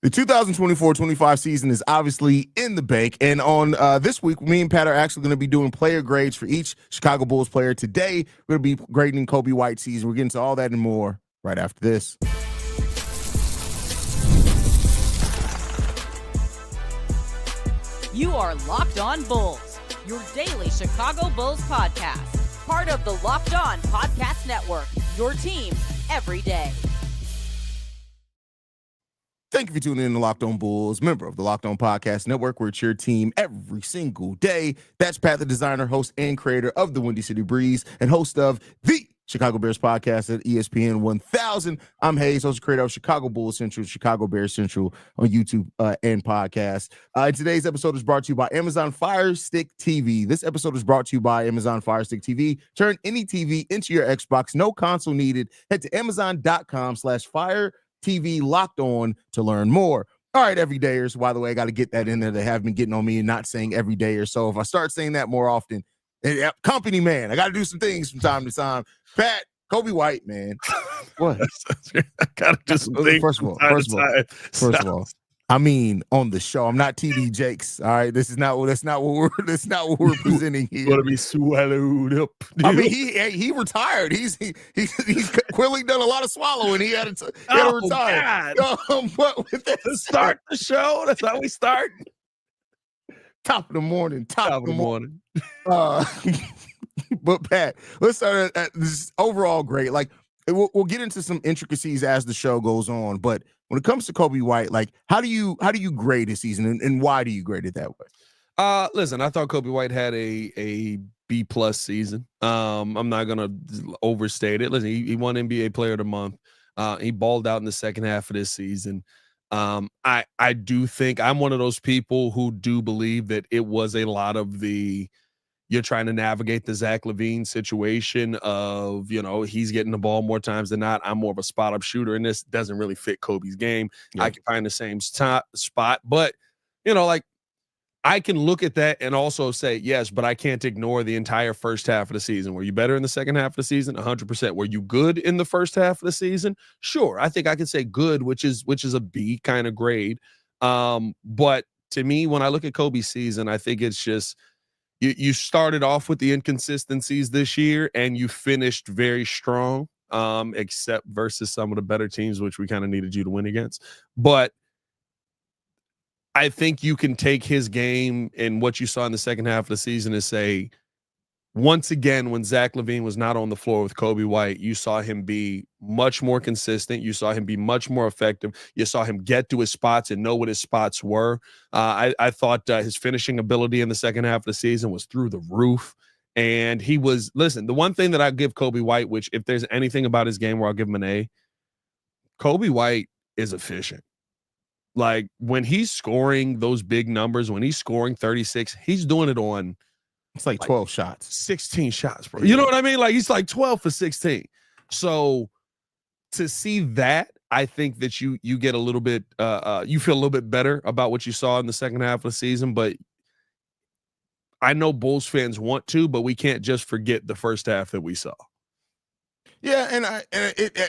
The 2024-25 season is obviously in the bank, and on this week, me and Pat are actually going to be doing player grades for each Chicago Bulls player. Today, we're going to be grading Coby White season. We're getting to all that and more right after this. You are Locked On Bulls, your daily Chicago Bulls podcast. Part of the Locked On Podcast Network, your team every day. Thank you for tuning in to Locked On Bulls, member of the Locked On Podcast Network, where it's your team every single day. That's Pat, the designer, host, and creator of the Windy City Breeze, and host of the Chicago Bears podcast at ESPN 1000. I'm Haize, host and creator of Chicago Bulls Central, Chicago Bears Central on YouTube and podcast. Today's episode is brought to you by Amazon Fire Stick TV. This episode is brought to you by Amazon Fire Stick TV. Turn any TV into your Xbox. No console needed. Head to Amazon.com/Fire TV Locked On to learn more. All right, everydayers. By the way, I got to get that in there. They have been getting on me and not saying everydayer. So if I start saying that more often, company man, I got to do some things from time to time. Pat, Coby White, man. What? I got to do some things. First of all, I mean, on the show, I'm not TD Jakes. All right, that's not what we're presenting here. Gonna be swallowed up. I mean, he retired. He's clearly done a lot of swallowing. He had to retire. But with that, start the show. That's how we start. Top of the morning. Top of the morning. But Pat, let's start at this overall great. Like we'll get into some intricacies as the show goes on, but when it comes to Coby White, like how do you grade his season, and why do you grade it that way? Listen, I thought Coby White had a B+ season. I'm not gonna overstate it. Listen, he won NBA Player of the Month. He balled out in the second half of this season. I do think I'm one of those people who do believe that it was a lot of you're trying to navigate the Zach LaVine situation of, he's getting the ball more times than not. I'm more of a spot-up shooter, and this doesn't really fit Kobe's game. Yeah. I can find the same spot, but, I can look at that and also say, yes, but I can't ignore the entire first half of the season. Were you better in the second half of the season? 100%. Were you good in the first half of the season? Sure. I think I could say good, which is a B kind of grade. But to me, when I look at Kobe's season, I think it's just, you started off with the inconsistencies this year and you finished very strong, except versus some of the better teams, which we kind of needed you to win against. But I think you can take his game and what you saw in the second half of the season and say, once again, when Zach LaVine was not on the floor with Coby White, you saw him be much more consistent. You saw him be much more effective. You saw him get to his spots and know what his spots were. I thought his finishing ability in the second half of the season was through the roof. And listen, the one thing that I give Coby White, which if there's anything about his game where I'll give him an A, Coby White is efficient. Like when he's scoring those big numbers, when he's scoring 36, he's doing it on it's like 12 shots. 16 shots, bro. You know what I mean? Like he's like 12 for 16. So to see that, I think that you get a little bit you feel a little bit better about what you saw in the second half of the season, but I know Bulls fans want to, but we can't just forget the first half that we saw. Yeah, and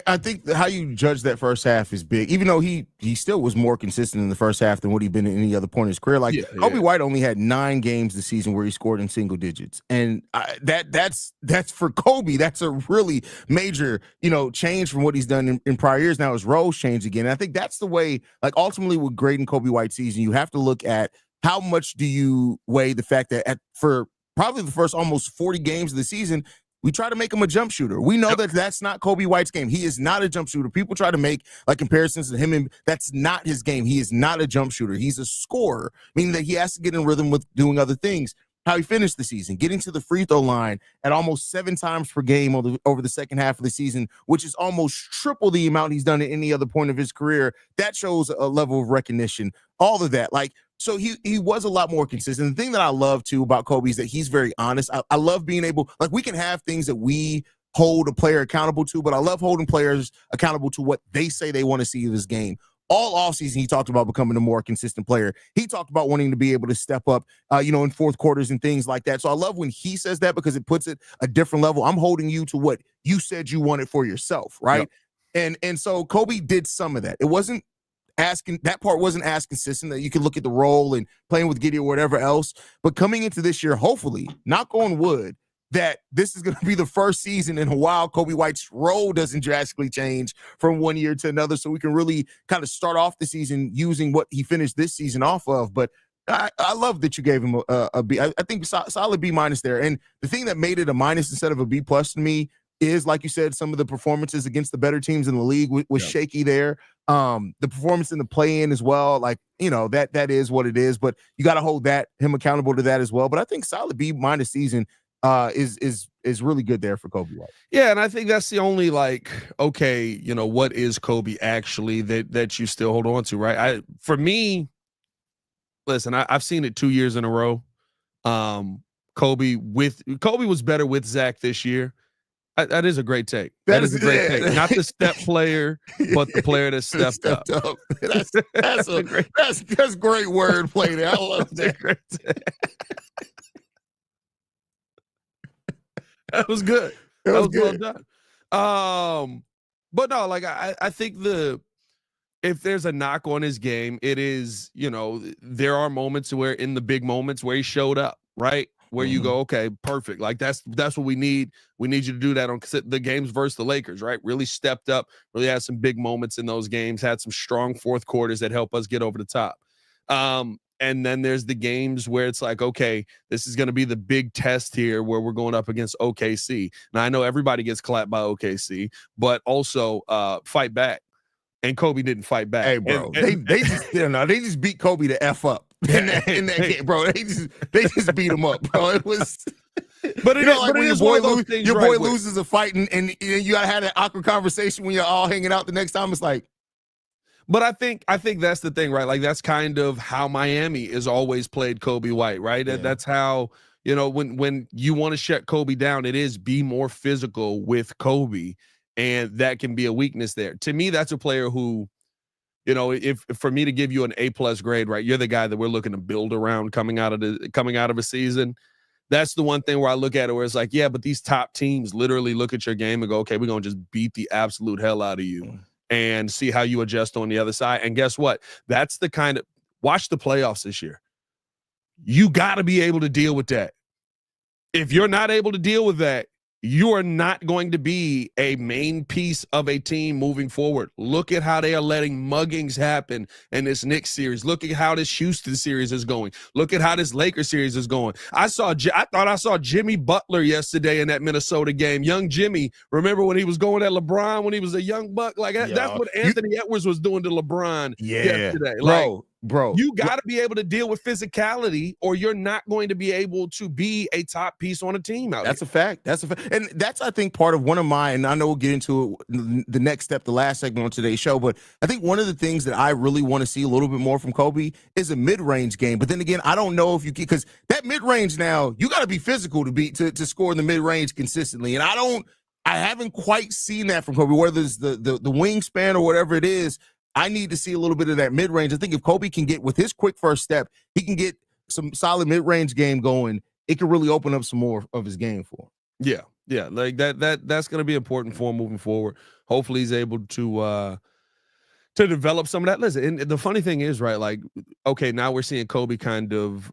I think how you judge that first half is big. Even though he still was more consistent in the first half than what he'd been in any other point in his career. Like Coby White only had 9 games this season where he scored in single digits, and that's for Kobe. That's a really major change from what he's done in prior years. Now his roles change again. And I think that's the way. Like ultimately, with grading Coby White's season, you have to look at how much do you weigh the fact that for probably the first almost 40 games of the season, we try to make him a jump shooter. We know that that's not Coby White's game. He is not a jump shooter. People try to make comparisons to him, and that's not his game. He is not a jump shooter. He's a scorer, meaning that he has to get in rhythm with doing other things. How he finished the season, getting to the free throw line at almost 7 times per game over the second half of the season, which is almost triple the amount he's done at any other point of his career. That shows a level of recognition. All of that, so he was a lot more consistent. The thing that I love, too, about Kobe is that he's very honest. I love being able – we can have things that we hold a player accountable to, but I love holding players accountable to what they say they want to see in this game. All offseason, he talked about becoming a more consistent player. He talked about wanting to be able to step up, in fourth quarters and things like that. So I love when he says that because it puts it a different level. I'm holding you to what you said you wanted for yourself, right? Yep. And so Kobe did some of that. It wasn't that part wasn't as consistent, that you could look at the role and playing with Giddey or whatever else. But coming into this year, hopefully, knock on wood, that this is going to be the first season in a while Coby White's role doesn't drastically change from one year to another, so we can really kind of start off the season using what he finished this season off of. But I love that you gave him a B. I think solid B minus there. And the thing that made it a minus instead of a B plus to me is, like you said, some of the performances against the better teams in the league was shaky there. The performance in the play-in as well, like, that is what it is. But you got to hold him accountable to that as well. But I think solid B minus season is really good there for Coby White. Yeah, and I think that's the only, like, okay, what is Coby actually that you still hold on to, right? For me, listen, I've seen it 2 years in a row. Coby was better with Zach this year. That is a great take. That is a great take. Not the step player, but the player that stepped up. That's great wordplay there. I love that. That was good. That was well done. But no, like I think if there's a knock on his game, it is, there are moments where, in the big moments, where he showed up, right? Where you go, okay, perfect. Like that's what we need. We need you to do that on the games versus the Lakers, right? Really stepped up, really had some big moments in those games, had some strong fourth quarters that help us get over the top. And then there's the games where it's like, okay, this is going to be the big test here where we're going up against OKC. Now, I know everybody gets clapped by OKC, but also fight back. And Coby didn't fight back. Hey, bro, they just beat Coby to F up in that game, bro. They just beat him up, bro. It was, but when your boy loses a fight and you gotta have that awkward conversation when you're all hanging out the next time. It's like, but I think that's the thing, right? Like that's kind of how Miami has always played Coby White, right? Yeah. That's how, when you want to shut Coby down, it is be more physical with Coby. And that can be a weakness there. To me, that's a player who, if for me to give you an A+ grade, right, you're the guy that we're looking to build around coming out of a season. That's the one thing where I look at it where it's like, yeah, but these top teams literally look at your game and go, okay, we're going to just beat the absolute hell out of you and see how you adjust on the other side. And guess what? That's the kind of, watch the playoffs this year. You got to be able to deal with that. If you're not able to deal with that, you are not going to be a main piece of a team moving forward. Look at how they are letting muggings happen in this Knicks series. Look at how this Houston series is going. Look at how this Lakers series is going. I thought I saw Jimmy Butler yesterday in that Minnesota game. Young Jimmy, remember when he was going at LeBron when he was a young buck? Like that's what Anthony Edwards was doing to LeBron yesterday. Bro, you got to be able to deal with physicality, or you're not going to be able to be a top piece on a team out That's a fact. That's a fact. And that's, I think, part of one of my, and I know we'll get into it, the next step, the last segment on today's show, but I think one of the things that I really want to see a little bit more from Coby is a mid-range game. But then again, I don't know if you can, because that mid-range now, you got to be physical to score in the mid-range consistently. And I haven't quite seen that from Coby, whether it's the wingspan or whatever it is. I need to see a little bit of that mid-range. I think if Coby can get, with his quick first step, he can get some solid mid-range game going, it can really open up some more of his game for him. Yeah, like that's going to be important for him moving forward. Hopefully he's able to develop some of that. Listen, and the funny thing is, right, like, okay, now we're seeing Coby kind of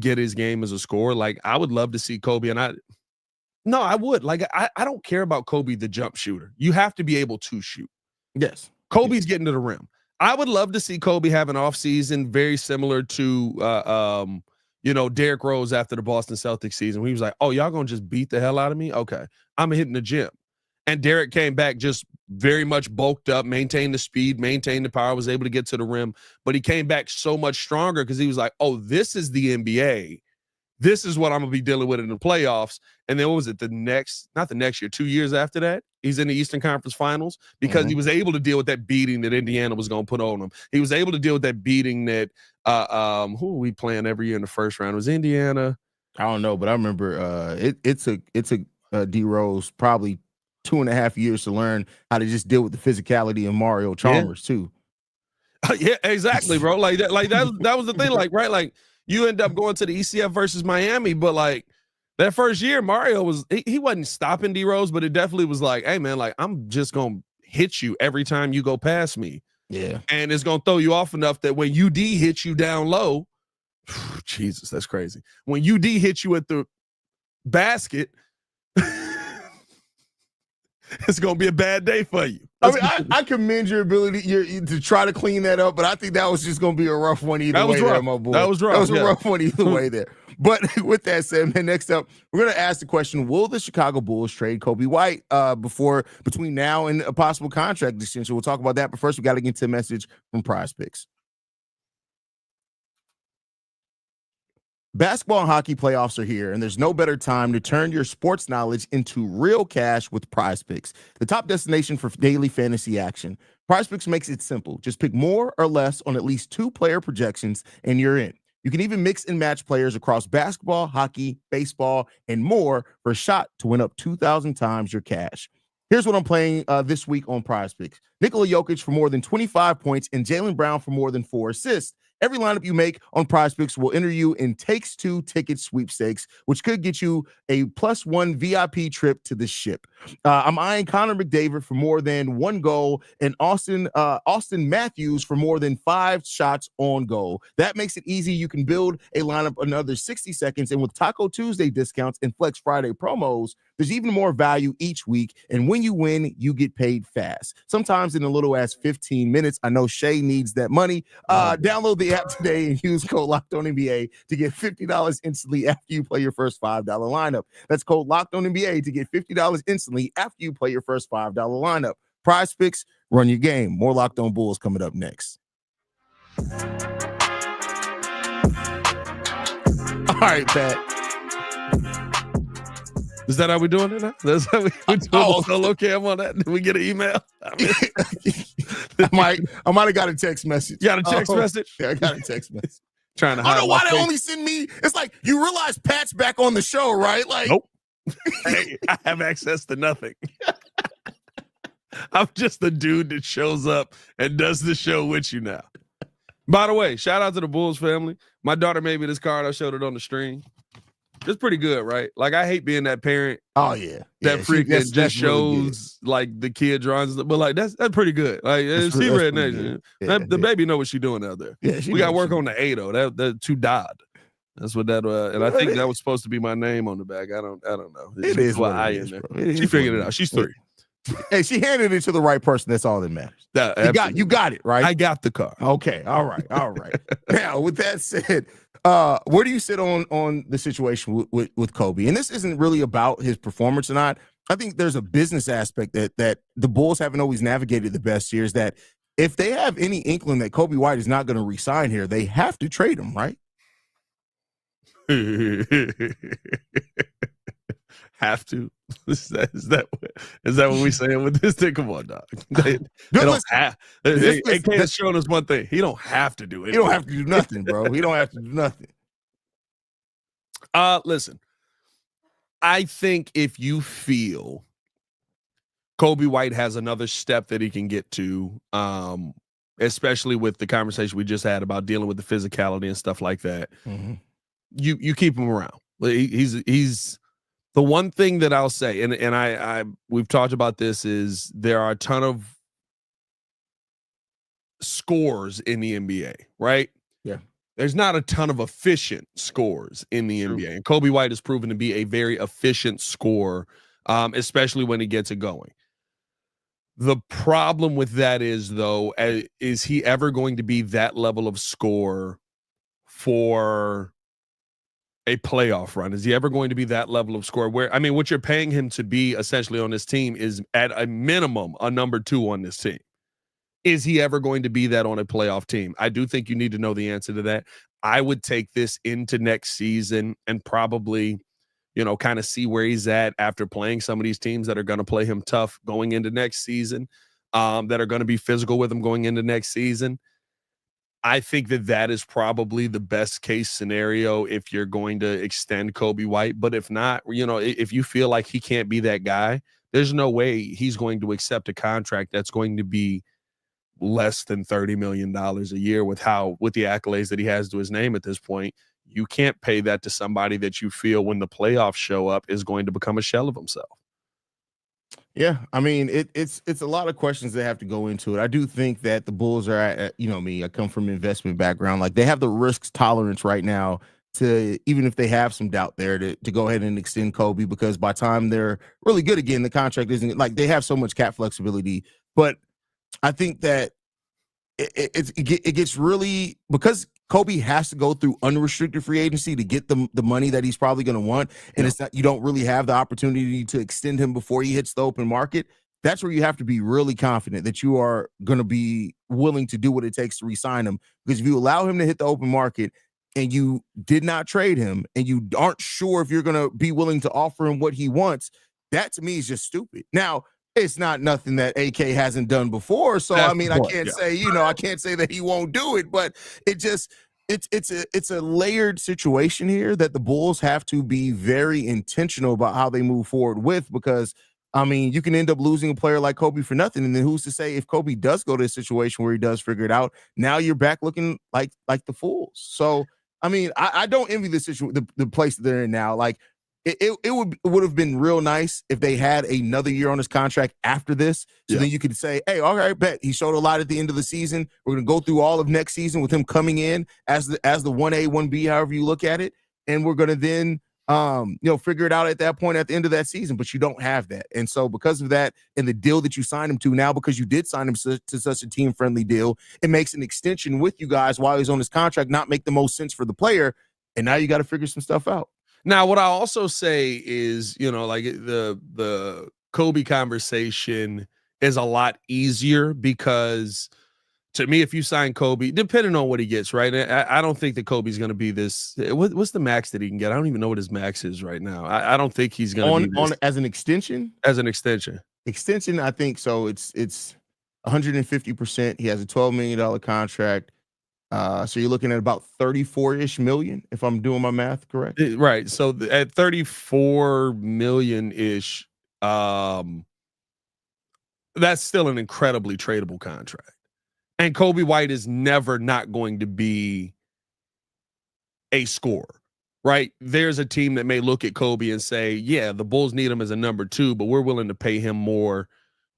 get his game as a scorer. Like, I would love to see Coby, and I would. Like, I don't care about Coby the jump shooter. You have to be able to shoot. Yes. Coby's getting to the rim. I would love to see Coby have an offseason very similar to Derrick Rose after the Boston Celtics season, where he was like, oh, y'all gonna just beat the hell out of me? Okay, I'm hitting the gym. And Derrick came back just very much bulked up, maintained the speed, maintained the power, was able to get to the rim. But he came back so much stronger because he was like, oh, this is the NBA. This is what I'm going to be dealing with in the playoffs. And then what was it? Not the next year, 2 years after that, he's in the Eastern Conference Finals because he was able to deal with that beating that Indiana was going to put on him. He was able to deal with that beating that who are we playing every year in the first round? It was Indiana. I don't know, but I remember it took D Rose probably 2.5 years to learn how to just deal with the physicality of Mario Chalmers too. Yeah, exactly, bro. Like that was the thing, like, right? Like, you end up going to the ECF versus Miami, but like that first year, Mario he wasn't stopping D Rose, but it definitely was like, hey man, like, I'm just gonna hit you every time you go past me. Yeah. And it's going to throw you off enough that when UD hits you down low, Jesus, that's crazy. When UD hits you at the basket, it's going to be a bad day for you. I commend your ability to try to clean that up, but I think that was just going to be a rough one either way there, my boy. That was rough. That was a rough one either way there. But with that said, man, next up, we're going to ask the question, will the Chicago Bulls trade Coby White between now and a possible contract extension? We'll talk about that, but first we got to get to a message from Prize Picks. Basketball and hockey playoffs are here, and there's no better time to turn your sports knowledge into real cash with Prize Picks, the top destination for daily fantasy action. Prize Picks makes it simple. Just pick more or less on at least 2 player projections, and you're in. You can even mix and match players across basketball, hockey, baseball, and more for a shot to win up 2,000 times your cash. Here's what I'm playing this week on Prize Picks. Nikola Jokic for more than 25 points and Jaylen Brown for more than 4 assists. Every lineup you make on Prize Picks will enter you in Takes 2 ticket sweepstakes, which could get you a +1 VIP trip to the ship. I'm eyeing Connor McDavid for more than 1 goal and Austin Matthews for more than 5 shots on goal. That makes it easy. You can build a lineup in another 60 seconds. And with Taco Tuesday discounts and Flex Friday promos, there's even more value each week. And when you win, you get paid fast. Sometimes in a little as 15 minutes. I know Shay needs that money. Download the app today and use code LOCKEDONNBA to get $50 instantly after you play your first $5 lineup. That's code LOCKEDONNBA to get $50 instantly after you play your first $5 lineup. Prize Picks, run your game. More Locked On Bulls coming up next. All right, Pat. Is that how we doing it now? That's how we doing the solo cam on that? Did we get an email? I might have got a text message. You got a text message? Yeah, I got a text message. Trying to hide. I don't know why they only send me. It's like, you realize Pat's back on the show, right? Like, nope. Hey, I have access to nothing. I'm just the dude that shows up and does the show with you now. By the way, shout out to the Bulls family. My daughter made me this card. I showed it on the stream. It's pretty good, right? Like, I hate being that parent. Oh yeah, that freaking just shows really like the kid drawings, but like that's pretty good. Like, she Red Nation. The baby know what she's doing out there. Yeah, we got to work on the A though. That too Dodd. That's what that and I think that was supposed to be my name on the back. I don't know. It is what I in there. She figured it out. She's 3. Hey, she handed it to the right person. That's all that matters. You got it right. I got the car. Okay. All right. Now, with that said, where do you sit on the situation with Coby? And this isn't really about his performance or not. I think there's a business aspect that the Bulls haven't always navigated the best here. Is that if they have any inkling that Coby White is not going to re-sign here, they have to trade him, right? Have to? Is that what we saying with this thing? Come on, dog. They don't have. AK has shown us one thing. He don't have to do it. He don't have to do nothing, bro. He don't have to do nothing. Listen. I think if you feel Coby White has another step that he can get to, especially with the conversation we just had about dealing with the physicality and stuff like that, you keep him around. He's the one thing that I'll say, and we've talked about this, is there are a ton of scores in the NBA, right? Yeah. There's not a ton of efficient scores in the NBA. And Coby White has proven to be a very efficient scorer, especially when he gets it going. The problem with that is, though, is he ever going to be that level of score for a playoff run? Is he ever going to be that level of score? What you're paying him to be essentially on this team is at a minimum a number 2 on this team. Is he ever going to be that on a playoff team? I do think you need to know the answer to that. I would take this into next season and probably, kind of see where he's at after playing some of these teams that are going to play him tough going into next season, that are going to be physical with him going into next season. I think that is probably the best case scenario if you're going to extend Coby White. But if not, if you feel like he can't be that guy, there's no way he's going to accept a contract that's going to be less than $30 million a year with the accolades that he has to his name at this point. You can't pay that to somebody that you feel when the playoffs show up is going to become a shell of himself. Yeah, I mean, it's a lot of questions that have to go into it. I do think that the Bulls are at, you know me, I come from an investment background. Like they have the risk tolerance right now to, even if they have some doubt there, to go ahead and extend Coby, because by the time they're really good again, the contract isn't like they have so much cap flexibility. But I think that it gets really, because Coby has to go through unrestricted free agency to get the money that he's probably going to want, and it's not, you don't really have the opportunity to extend him before he hits the open market. That's where you have to be really confident that you are going to be willing to do what it takes to re-sign him. Because if you allow him to hit the open market and you did not trade him and you aren't sure if you're going to be willing to offer him what he wants, that to me is just stupid. Now, it's not nothing that AK hasn't done before. So I mean, I can't say, you know, I can't say that he won't do it, but it's a layered situation here that the Bulls have to be very intentional about how they move forward with, because I mean, you can end up losing a player like Coby for nothing. And then who's to say if Coby does go to a situation where he does figure it out, now you're back looking like the fools. So I mean, I don't envy the situation, the place that they're in now. Like, it would have been real nice if they had another year on his contract after this. So then you could say, hey, all right, bet he showed a lot at the end of the season. We're going to go through all of next season with him coming in as the 1A, 1B, however you look at it. And we're going to then, figure it out at that point at the end of that season. But you don't have that. And so because of that and the deal that you signed him to now, because you did sign him to such a team-friendly deal, it makes an extension with you guys while he's on his contract not make the most sense for the player. And now you got to figure some stuff out. Now, what I also say is, like the Coby conversation is a lot easier because, to me, if you sign Coby, depending on what he gets, right? I don't think that Kobe's going to be this. What's the max that he can get? I don't even know what his max is right now. I don't think he's going to be this. As an extension. As an extension, I think so. It's 150%. He has a $12 million contract. So you're looking at about 34-ish million, if I'm doing my math correct. Right. So at 34 million-ish, that's still an incredibly tradable contract. And Coby White is never not going to be a scorer, right? There's a team that may look at Coby and say, yeah, the Bulls need him as a number 2, but we're willing to pay him more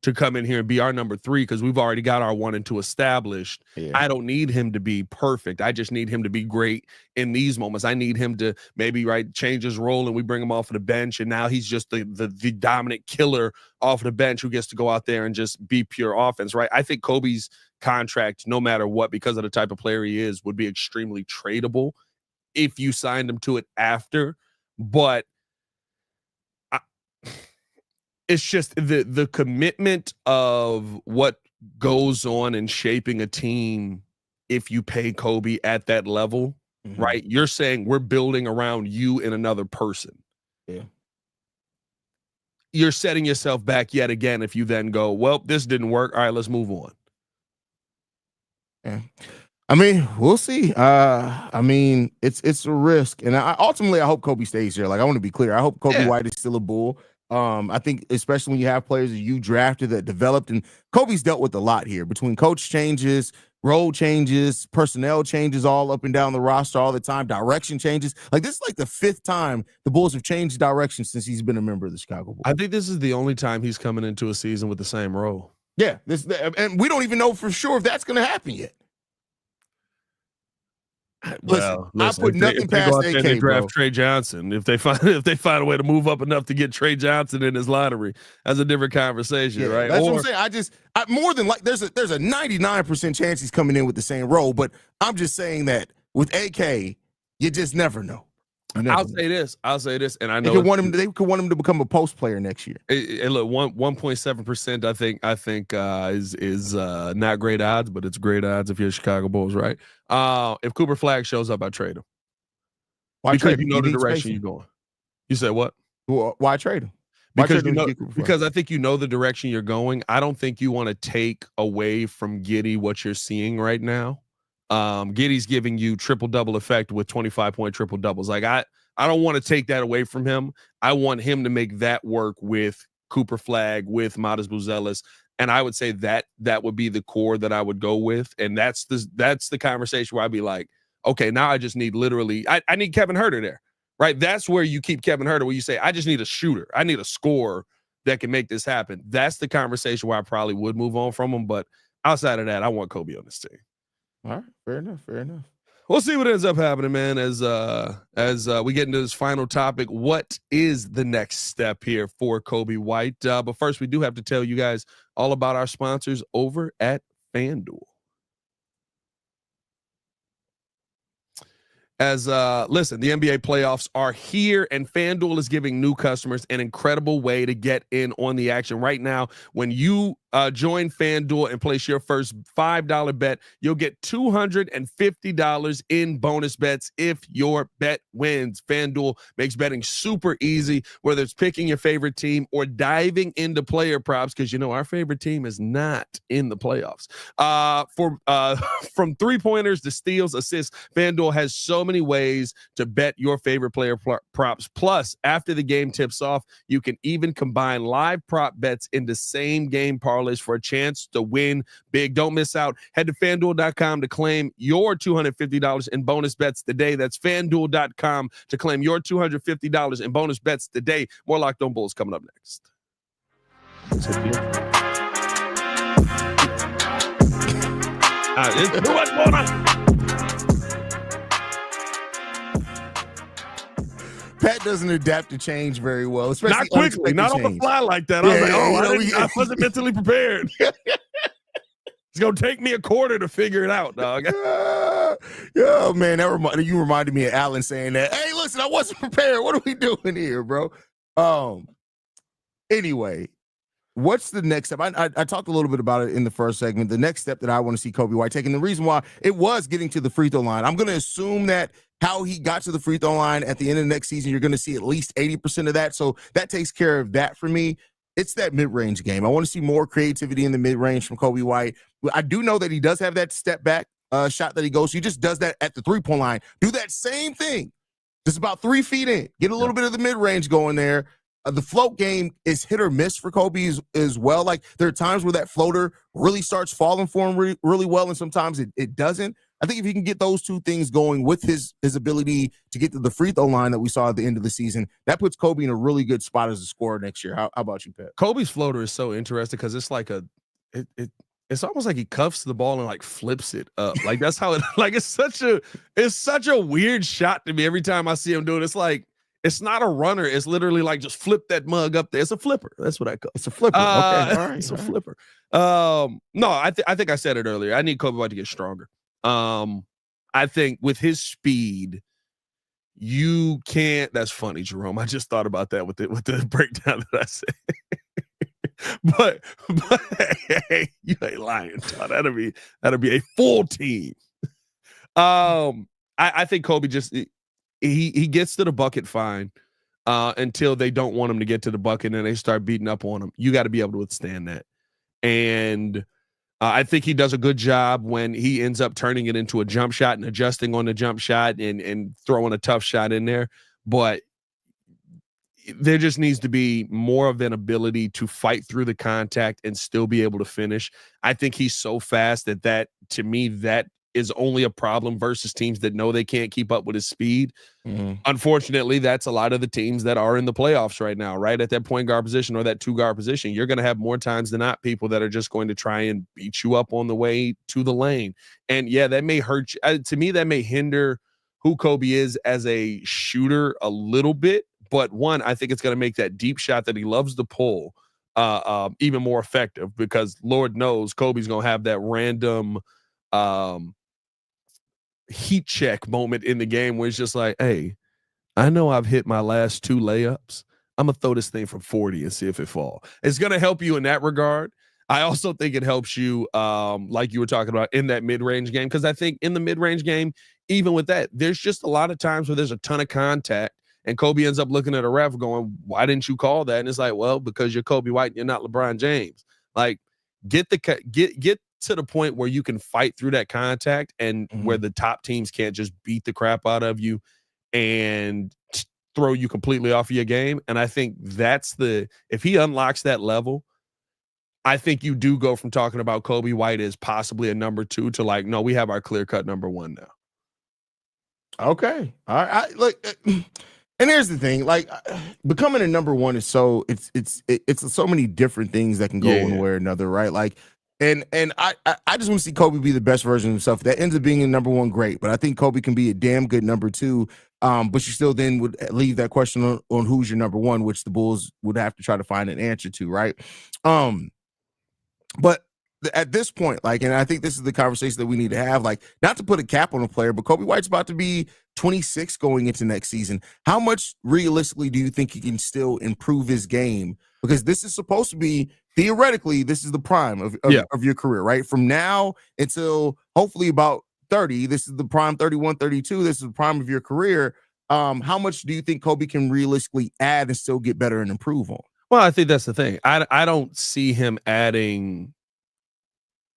to come in here and be our number 3 because we've already got our 1 and 2 established. Yeah. I don't need him to be perfect. I just need him to be great in these moments. I need him to maybe change his role and we bring him off of the bench, and now he's just the dominant killer off the bench who gets to go out there and just be pure offense, right? I think Kobe's contract, no matter what, because of the type of player he is, would be extremely tradable if you signed him to it after. But it's just the commitment of what goes on in shaping a team if you pay Coby at that level, right? You're saying we're building around you and another person. Yeah. You're setting yourself back yet again if you then go, well, this didn't work. All right, let's move on. Yeah. I mean, we'll see. I mean, it's a risk. And ultimately, I hope Coby stays here. Like, I want to be clear. I hope Coby White is still a Bull. I think especially when you have players that you drafted that developed, and Kobe's dealt with a lot here between coach changes, role changes, personnel changes all up and down the roster all the time, direction changes. Like, this is like the 5th time the Bulls have changed direction since he's been a member of the Chicago Bulls. I think this is the only time he's coming into a season with the same role. Yeah, and we don't even know for sure if that's going to happen yet. Listen, I put nothing past AK. They draft bro. Trey Johnson. If they find a way to move up enough to get Trey Johnson in his lottery, that's a different conversation, right? That's what I'm saying. I more than like there's a 99% chance he's coming in with the same role, but I'm just saying that with AK, you just never know. I'll say this, and I know they could want him to become a post player next year. Look, 1.7%. I think is not great odds, but it's great odds if you're Chicago Bulls, right? If Cooper Flag shows up, I trade him. Why because trade him? You know the direction you're going. You said what? Why trade him? Because I think you know the direction you're going. I don't think you want to take away from Giddey what you're seeing right now. Giddey's giving you triple-double effect with 25-point triple-doubles. Like, I don't want to take that away from him. I want him to make that work with Cooper Flag, with Matas Buzelis, and I would say that would be the core that I would go with. And that's the conversation where I'd be like, okay, now I just need I need Kevin Huerter there, right? That's where you keep Kevin Huerter, where you say, I just need a shooter. I need a scorer that can make this happen. That's the conversation where I probably would move on from him. But outside of that, I want Coby on this team. All right, fair enough. We'll see what ends up happening, man, as we get into this final topic. What is the next step here for Coby White? But first, we do have to tell you guys all about our sponsors over at FanDuel. Listen, the NBA playoffs are here, and FanDuel is giving new customers an incredible way to get in on the action right now. When you join FanDuel and place your first $5 bet, you'll get $250 in bonus bets if your bet wins. FanDuel makes betting super easy, whether it's picking your favorite team or diving into player props, because our favorite team is not in the playoffs. From three-pointers to steals, assists, FanDuel has so many ways to bet your favorite player props. Plus, after the game tips off, you can even combine live prop bets into same game parlays for a chance to win big. Don't miss out. Head to FanDuel.com to claim your $250 in bonus bets today. That's FanDuel.com to claim your $250 in bonus bets today. More Locked On Bulls coming up next. It's too much more. Pat doesn't adapt to change very well, especially not quickly, not on the fly like that. I wasn't mentally prepared. It's gonna take me a quarter to figure it out, dog. Yeah, man, you reminded me of Allen saying that. Hey, listen, I wasn't prepared. What are we doing here, bro? Anyway, what's the next step? I talked a little bit about it in the first segment. The next step that I want to see Coby White taking, the reason why it was getting to the free throw line. I'm going to assume that how he got to the free throw line at the end of the next season, you're going to see at least 80% of that. So that takes care of that for me. It's that mid-range game. I want to see more creativity in the mid-range from Coby White. I do know that he does have that step back shot that he goes. He just does that at the three-point line. Do that same thing. Just about 3 feet in. Get a little bit of the mid-range going there. The float game is hit or miss for Coby as well. Like, there are times where that floater really starts falling for him really well, and sometimes it doesn't. I think if he can get those two things going with his ability to get to the free throw line that we saw at the end of the season, that puts Coby in a really good spot as a scorer next year. How about you, Pat? Coby's floater is so interesting because it's like it's almost like he cuffs the ball and like flips it up. Like, that's how it, like, it's such a weird shot to me every time I see him do it. It's like, it's not a runner. It's literally like, just flip that mug up there. It's a flipper. That's what I call it. It's a flipper. Okay. All right. It's a flipper. No, I think I said it earlier. I need Coby White to get stronger. I think with his speed, you can't. That's funny, Jerome. I just thought about that with the breakdown that I said. but hey, you ain't lying. That'll be a full team. I think Coby just he gets to the bucket fine until they don't want him to get to the bucket and they start beating up on him. You got to be able to withstand that. And I think he does a good job when he ends up turning it into a jump shot and adjusting on the jump shot and throwing a tough shot in there. But there just needs to be more of an ability to fight through the contact and still be able to finish. I think he's so fast that to me, that is only a problem versus teams that know they can't keep up with his speed. Mm-hmm. Unfortunately, that's a lot of the teams that are in the playoffs right now, right? At that point guard position or that 2-guard position, you're going to have more times than not people that are just going to try and beat you up on the way to the lane. And yeah, that may hurt you. To me, that may hinder who Coby is as a shooter a little bit. But one, I think it's going to make that deep shot that he loves to pull even more effective, because Lord knows Coby's going to have that random heat check moment in the game where it's just like, hey, I know I've hit my last 2 layups. I'm going to throw this thing from 40 and see if it falls. It's going to help you in that regard. I also think it helps you, like you were talking about, in that mid-range game, because I think in the mid-range game, even with that, there's just a lot of times where there's a ton of contact, and Coby ends up looking at a ref going, why didn't you call that? And it's like, well, because you're Coby White and you're not LeBron James. Like, get to the point where you can fight through that contact and where the top teams can't just beat the crap out of you and throw you completely off of your game. And I think if he unlocks that level, I think you do go from talking about Coby White as possibly a number 2 to like, no, we have our clear-cut number 1 now. Okay. All right. Look, And here's the thing, like becoming a number one is it's so many different things that can go one way or another, right? Like, and I just want to see Coby be the best version of himself. That ends up being a number one, great. But I think Coby can be a damn good number two. But you still then would leave that question on who's your number one, which the Bulls would have to try to find an answer to, right? But at this point, like, and I think this is the conversation that we need to have, like, not to put a cap on a player, but Coby White's about to be 26 going into next season. How much realistically do you think he can still improve his game? Because this is supposed to be, theoretically, this is the prime of your career, right? From now until hopefully about 30, this is the prime 31, 32. This is the prime of your career. How much do you think Coby can realistically add and still get better and improve on? Well, I think that's the thing. I don't see him adding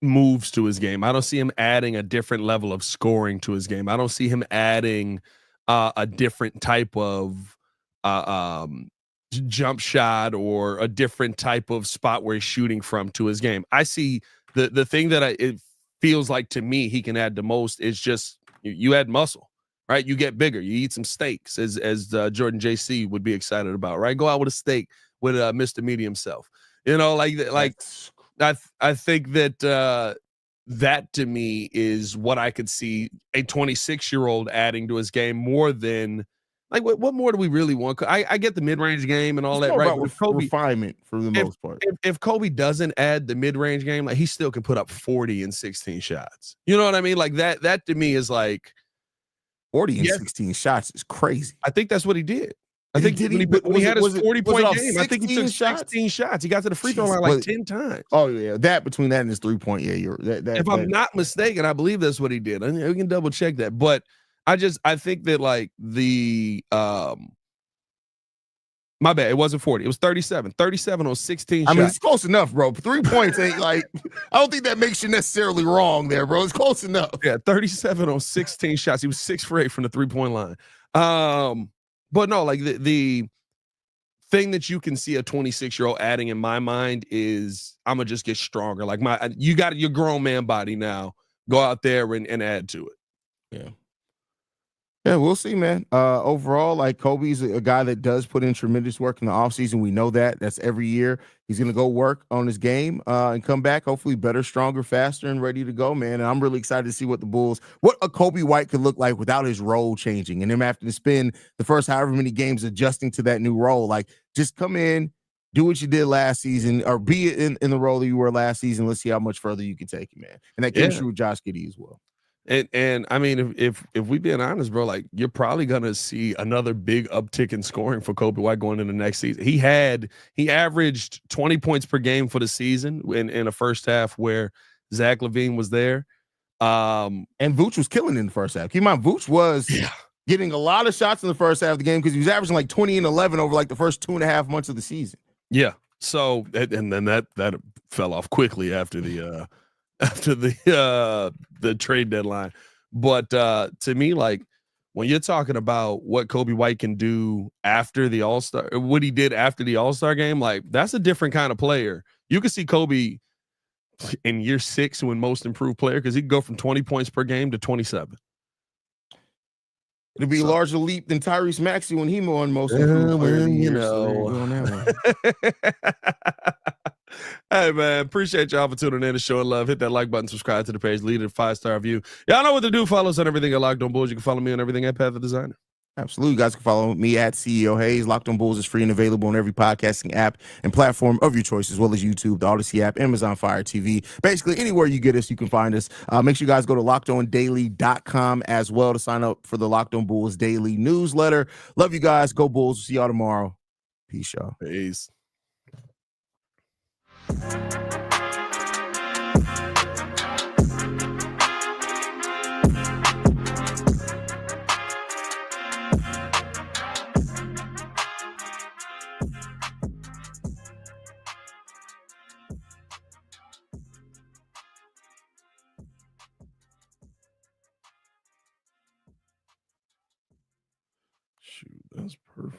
moves to his game. I don't see him adding a different level of scoring to his game. I don't see him adding a different type of jump shot or a different type of spot where he's shooting from to his game. I see the thing that it feels like to me he can add the most is just you add muscle, right? You get bigger. You eat some steaks, as Jordan JC would be excited about, right? Go out with a steak with Mr. Medium Self. You know, like I think that that to me is what I could see a 26-year-old adding to his game more than like what more do we really want? I get the mid-range game and all that, right? But Coby, refinement for the most part. If Coby doesn't add the mid-range game, like he still can put up 40 and 16 shots. You know what I mean? Like that to me is like 40 and 16 shots is crazy. I think that's what he did. I think when he had his 40-point game, I think he took 16 shots. He got to the free throw line like 10 times. Oh, yeah. That between that and his 3-point, yeah. If I'm not mistaken, I believe that's what he did. We can double check that. But I think that like the my bad, it wasn't 40. It was 37. 37 on 16 shots. I mean, it's close enough, bro. 3 points ain't like, I don't think that makes you necessarily wrong there, bro. It's close enough. Yeah, 37 on 16 shots. He was 6 for 8 from the 3-point line. But no, like the thing that you can see a 26-year-old adding in my mind is I'm gonna just get stronger. Like you got your grown man body now. Go out there and add to it. Yeah. Yeah, we'll see, man. Overall, like Coby's a guy that does put in tremendous work in the offseason. We know that. That's every year. He's going to go work on his game and come back hopefully better, stronger, faster, and ready to go, man. And I'm really excited to see what a Coby White could look like without his role changing and him having to spend the first however many games adjusting to that new role. Like, just come in, do what you did last season, or be in the role that you were last season. Let's see how much further you can take it, man. And that came true with Josh Giddey as well. And I mean, if we being honest, bro, like you're probably gonna see another big uptick in scoring for Coby White going into the next season. He averaged 20 points per game for the season in a first half where Zach LaVine was there. And Vuce was killing in the first half. Keep in mind, Vuce was getting a lot of shots in the first half of the game because he was averaging like 20 and 11 over like the first 2.5 months of the season. Yeah. So and then that fell off quickly after the trade deadline. But to me, like when you're talking about what Coby White can do after the All-Star, what he did after the All-Star game, like that's a different kind of player. You can see Coby in year 6 when most improved player because he can go from 20 points per game to 27. It'll be a larger leap than Tyrese Maxey when he won most improved player of the year. Hey, man, appreciate y'all for tuning in and showing love. Hit that like button, subscribe to the page, leave it a 5-star review. Y'all know what to do. Follow us on everything at Locked On Bulls. You can follow me on everything at Path of Designer. Absolutely. You guys can follow me at CEO Haize. Locked On Bulls is free and available on every podcasting app and platform of your choice, as well as YouTube, the Odyssey app, Amazon Fire TV. Basically, anywhere you get us, you can find us. Make sure you guys go to LockedOnDaily.com as well to sign up for the Locked On Bulls daily newsletter. Love you guys. Go Bulls. See y'all tomorrow. Peace, y'all. Peace. Shoot, that's perfect.